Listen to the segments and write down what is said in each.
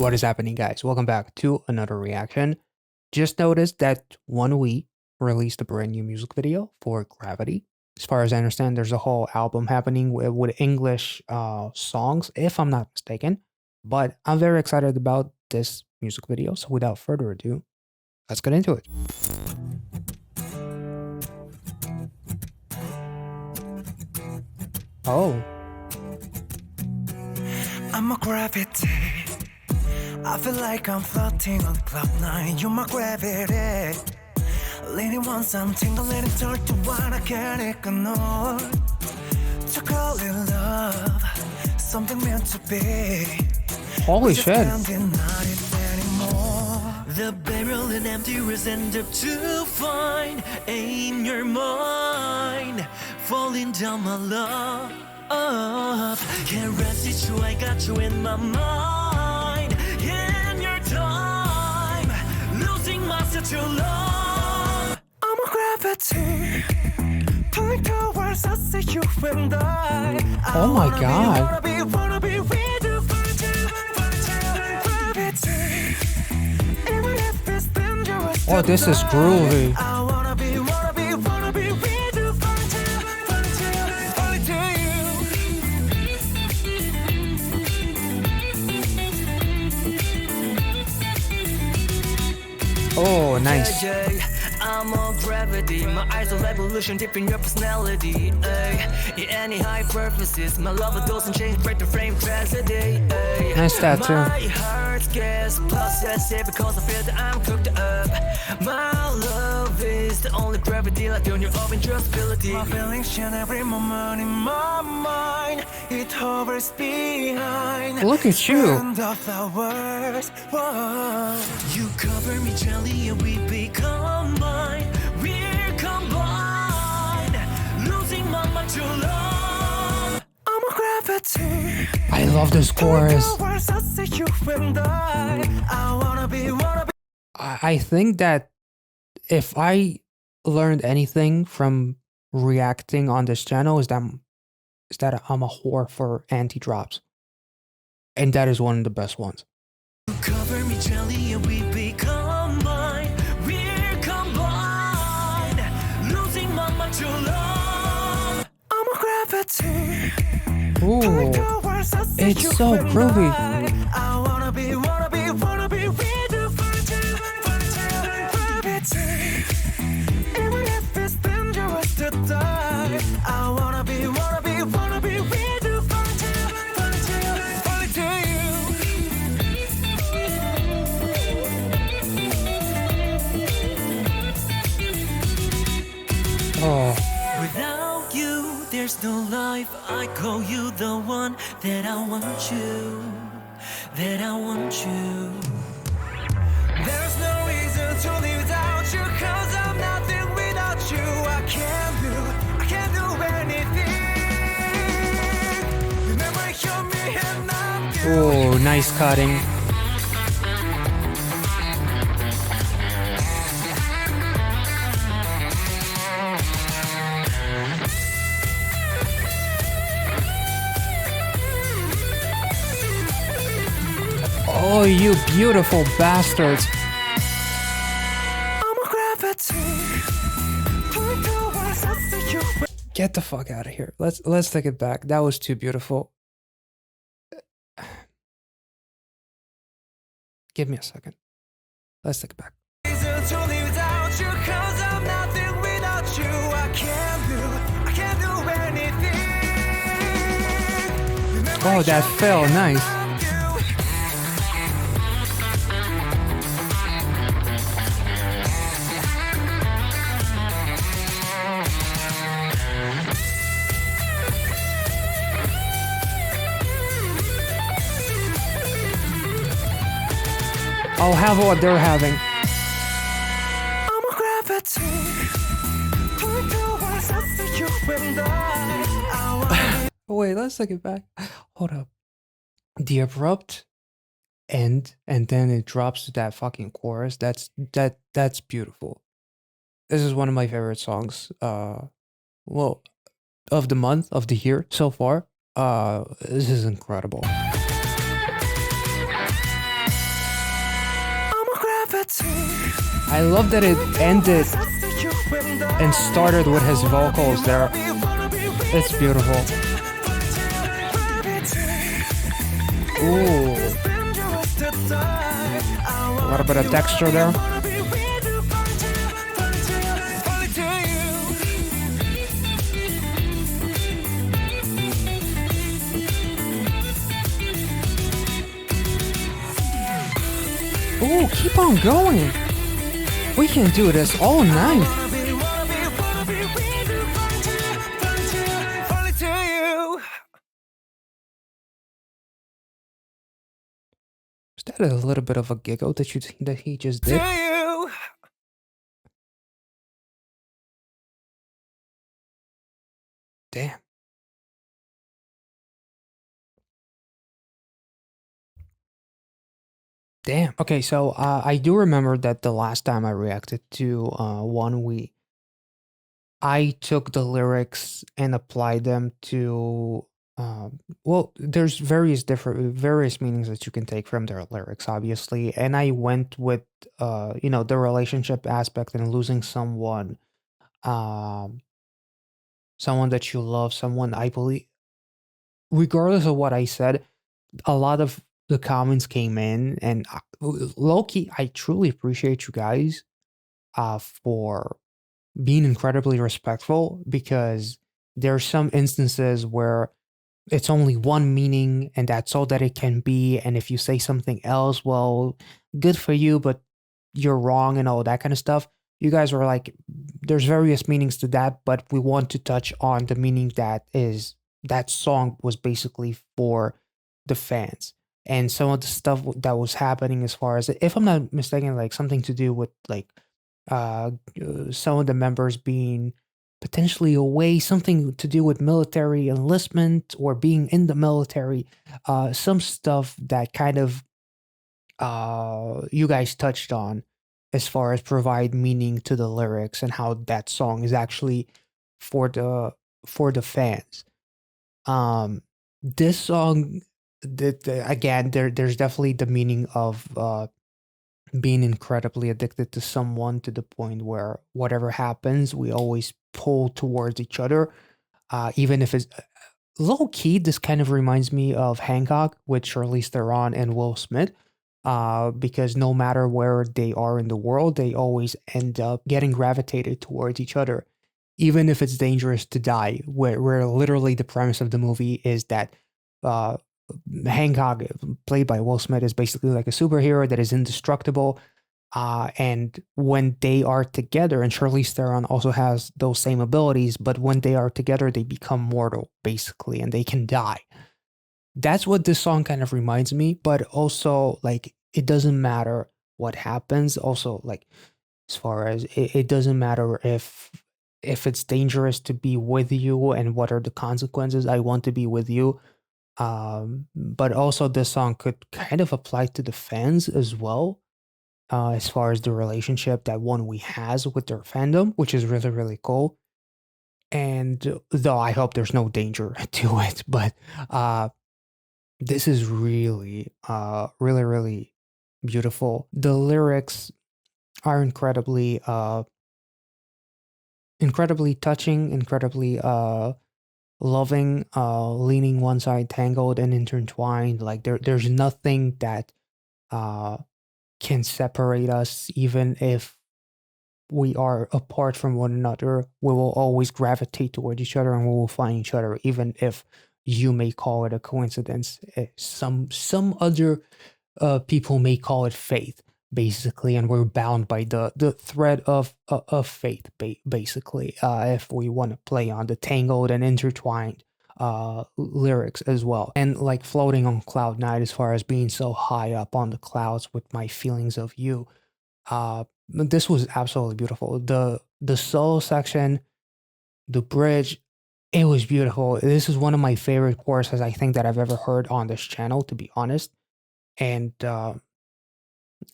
What is happening, guys? Welcome back to another reaction. Just noticed that Onewe released a brand new music video for Gravity. As far as I understand, there's a whole album happening with English songs, if I'm not mistaken. But I'm very excited about this music video. So without further ado, let's get into it. Oh. I'm a gravity. I feel like I'm floating on cloud nine. You're my gravity. Leaning on something, the letting turn to what I can't ignore. To call it love, something meant to be. Holy shit. The barrel and empty was end up to find in your mind, falling down my love. Can't rest it, you, I got you in my mind. In your time, losing myself to love. I'm a gravity, pulling towards us, you and I. Oh my god. Wanna be with you, gravity. Even if it's dangerous. Oh, this is groovy. I wanna be with you, only to you. Oh, nice. I'm on gravity, my eyes are revolution deep in your personality. In any high purposes, my love doesn't change, break the frame tragedy. Nice tattoo. My heart gets possessive because I feel that I'm cooked up. My love is the only gravity like on your own intrustability. My feelings shine every moment in my mind. It hovers behind. Look at you. The flowers. Whoa. You cover me gently and we become mine. We're combined, losing my mind to love. I'm a gravity. I love this chorus. I think that if I learned anything from reacting on this channel is that I'm a whore for anti-drops. And that is one of the best ones. You cover me gently and we become mine. We're combined, losing my mind to love. I'm a gravity. Ooh, it's so groovy. I wanna be with you, gravity. Even if it's dangerous to die, I wanna be with you, only to you. Oh. Without you, there's no life. I call you the one that I want you, that I want you. There's no reason to live without you, cause I'm nothing without you. I can't do anything. Remember you're me and I'm you. Oh, nice cutting. Oh, you beautiful bastards. I'm a gravity. Get the fuck out of here. Let's take it back. That was too beautiful. Give me a second. Let's take it back. Oh, that fell nice. I'll have what they're having. I'm a gravity. Wait, let's take it back. Hold up. The abrupt end and then it drops to that fucking chorus. That's beautiful. This is one of my favorite songs. Well, of the month, of the year so far. This is incredible. I love that it ended and started with his vocals there. It's beautiful. Ooh. A little bit of texture there. Ooh, keep on going. We can do this all night. Is that a little bit of a giggle that he just did? Damn. Damn. Okay, so I do remember that the last time I reacted to Onewe, I took the lyrics and applied them to well, there's various meanings that you can take from their lyrics, obviously, and I went with you know, the relationship aspect and losing someone, um, someone that you love, someone I believe, regardless of what I said, a lot of the comments came in, and low key, I truly appreciate you guys for being incredibly respectful, because there are some instances where it's only one meaning and that's all that it can be. And if you say something else, well, good for you, but you're wrong and all that kind of stuff. You guys were like, there's various meanings to that, but we want to touch on the meaning that is that song was basically for the fans. And some of the stuff that was happening, as far as, if I'm not mistaken, like something to do with like some of the members being potentially away, something to do with military enlistment or being in the military, some stuff that kind of you guys touched on as far as provide meaning to the lyrics and how that song is actually for the fans. This song, again, there's definitely the meaning of being incredibly addicted to someone, to the point where whatever happens, we always pull towards each other, even if it's low key. This kind of reminds me of Hancock with Charlize Theron and Will Smith, because no matter where they are in the world, they always end up getting gravitated towards each other, even if it's dangerous to die. Where literally the premise of the movie is that uh, Hancock, played by Will Smith, is basically like a superhero that is indestructible. And when they are together, and Charlize Theron also has those same abilities, but when they are together, they become mortal, basically, and they can die. That's what this song kind of reminds me, but also, like, it doesn't matter what happens. Also, like, as far as it doesn't matter if it's dangerous to be with you and what are the consequences. I want to be with you. But also this song could kind of apply to the fans as well, as far as the relationship that Onewe has with their fandom, which is really, really cool. And though I hope there's no danger to it, but this is really, really, really beautiful. The lyrics are incredibly touching, incredibly loving, leaning one side, tangled and intertwined. Like there's nothing that can separate us, even if we are apart from one another. We will always gravitate toward each other, and we will find each other, even if you may call it a coincidence. Some other people may call it faith, basically, and we're bound by the thread of faith, basically. If we want to play on the tangled and intertwined lyrics as well, and like floating on cloud nine, as far as being so high up on the clouds with my feelings of you. This was absolutely beautiful. The solo section, the bridge, it was beautiful. This is one of my favorite choruses I think that I've ever heard on this channel, to be honest. And I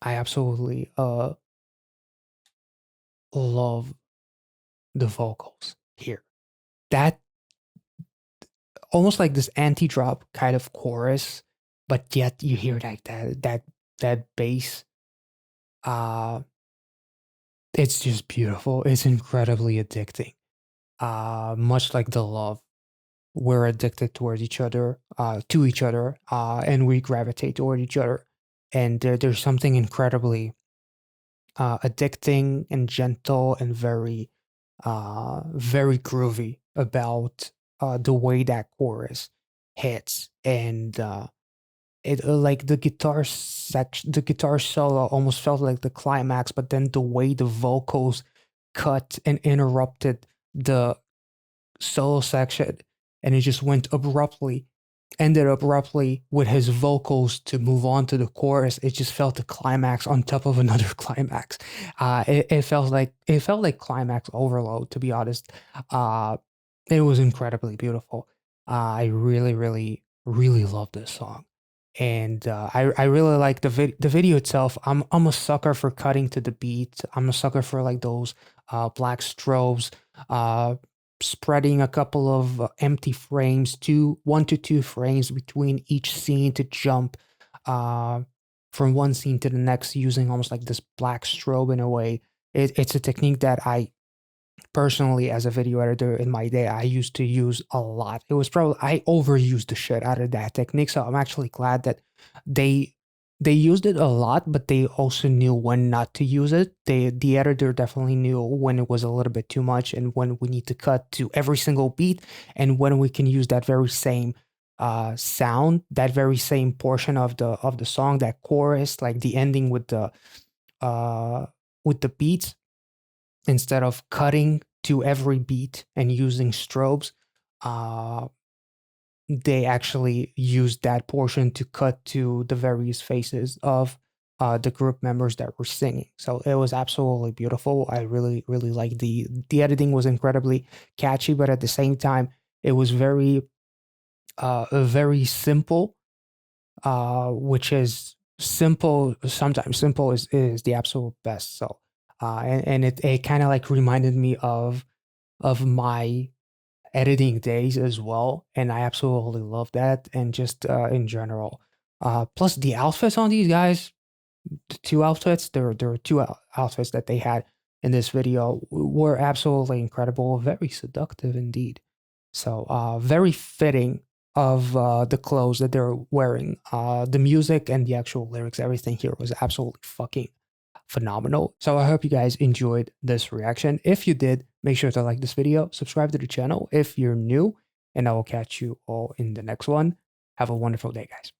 absolutely love the vocals here. That almost like this anti-drop kind of chorus, but yet you hear like that bass. Uh, it's just beautiful. It's incredibly addicting. Much like the love, we're addicted towards each other, to each other, and we gravitate toward each other. And there's something incredibly addicting and gentle and very groovy about the way that chorus hits. And it like the guitar solo almost felt like the climax, but then the way the vocals cut and interrupted the solo section, and it just ended abruptly with his vocals to move on to the chorus. It just felt a climax on top of another climax. It felt like climax overload, to be honest. Uh, it was incredibly beautiful. I really, really, really love this song, and I really like the video itself. I'm a sucker for cutting to the beat. I'm a sucker for like those black strobes, uh, spreading a couple of empty frames, 1 to 2 frames between each scene to jump uh, from one scene to the next, using almost like this black strobe in a way. It's a technique that I personally, as a video editor in my day, I used to use a lot. It was probably I overused the shit out of that technique, so I'm actually glad that they they used it a lot, but they also knew when not to use it. The editor definitely knew when it was a little bit too much and when we need to cut to every single beat, and when we can use that very same sound, that very same portion of the song, that chorus, like the ending uh with the beats, instead of cutting to every beat and using strobes. uh they actually used that portion to cut to the various faces of the group members that were singing. So it was absolutely beautiful. I really, really like the editing was incredibly catchy, but at the same time, it was very simple, which is simple. Sometimes simple is the absolute best. So, and it kind of like reminded me of my editing days as well, and I absolutely love that. And just in general, plus the outfits on these guys, the two outfits, there were two outfits that they had in this video were absolutely incredible, very seductive indeed. So very fitting of the clothes that they're wearing. The music and the actual lyrics, everything here was absolutely fucking phenomenal. So I hope you guys enjoyed this reaction. If you did, make sure to like this video, subscribe to the channel if you're new, and I will catch you all in the next one. Have a wonderful day, guys.